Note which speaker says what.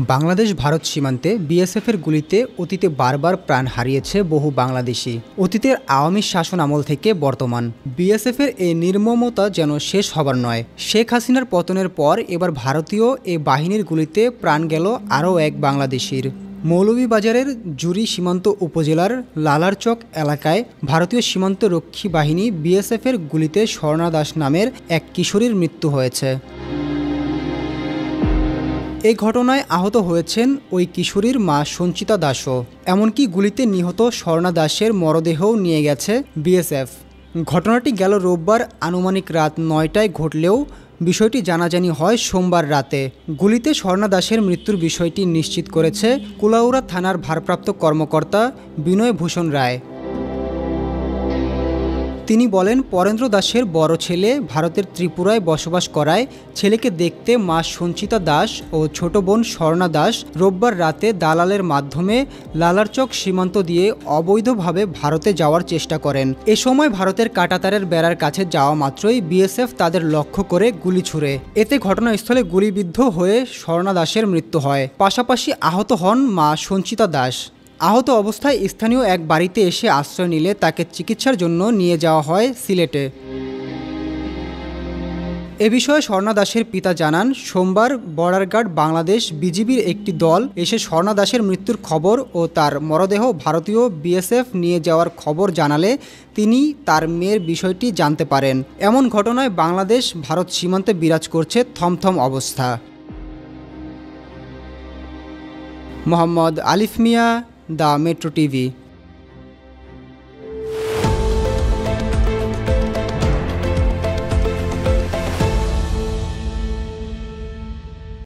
Speaker 1: বাংলাদেশ ভারত সীমান্তে বিএসএফের গুলিতে অতীতে বারবার প্রাণ হারিয়েছে বহু বাংলাদেশি। অতীতের আওয়ামী শাসন আমল থেকে বর্তমান বিএসএফের এই নির্মমতা যেন শেষ হবার নয়। শেখ হাসিনার পতনের পর এবার ভারতীয় এ বাহিনীর গুলিতে প্রাণ গেল আরও এক বাংলাদেশির। মৌলভীবাজারের জুরি সীমান্ত উপজেলার লালারচক এলাকায় ভারতীয় সীমান্ত রক্ষী বাহিনী বিএসএফের গুলিতে স্বর্ণা দাস নামের এক কিশোরীর মৃত্যু হয়েছে। এই ঘটনায় আহত হয়েছেন ওই কিশোরীর মা সঞ্চিতা দাসও। এমনকি গুলিতে নিহত স্বর্ণা দাসের মরদেহও নিয়ে গেছে বিএসএফ। ঘটনাটি গেল রোববার আনুমানিক রাত ৯টায় ঘটলেও বিষয়টি জানাজানি হয় সোমবার রাতে। গুলিতে স্বর্ণা দাসের মৃত্যুর বিষয়টি নিশ্চিত করেছে কুলাউড়া থানার ভারপ্রাপ্ত কর্মকর্তা বিনয় ভূষণ রায়। তিনি বলেন, পরেন্দ্র দাসের বড় ছেলে ভারতের ত্রিপুরায় বসবাস করায় ছেলেকে দেখতে মা সঞ্চিতা দাস ও ছোট বোন স্বর্ণা দাস রোববার রাতে দালালের মাধ্যমে লালারচক সীমান্ত দিয়ে অবৈধভাবে ভারতে যাওয়ার চেষ্টা করেন। এ সময় ভারতের কাঁটাতারের বেড়ার কাছে যাওয়া মাত্রই বিএসএফ তাদের লক্ষ্য করে গুলি ছুড়ে। এতে ঘটনাস্থলে গুলিবিদ্ধ হয়ে স্বর্ণা দাসের মৃত্যু হয়। পাশাপাশি আহত হন মা সঞ্চিতা দাস। আহত অবস্থায় স্থানীয় এক বাড়িতে এসে আশ্রয় নিলে তাকে চিকিৎসার জন্য নিয়ে যাওয়া হয় সিলেটে। এ বিষয়ে স্বর্ণা দাসের পিতা জানান, সোমবার বর্ডার গার্ড বাংলাদেশ বিজিবির একটি দল এসে স্বর্ণা দাসের মৃত্যুর খবর ও তার মরদেহ ভারতীয় বিএসএফ নিয়ে যাওয়ার খবর জানালে তিনি তার মেয়ের বিষয়টি জানতে পারেন। এমন ঘটনায় বাংলাদেশ ভারত সীমান্তে বিরাজ করছে থমথম অবস্থা। মোহাম্মদ আলিফ মিয়া, দ্য মেট্রো টিভি।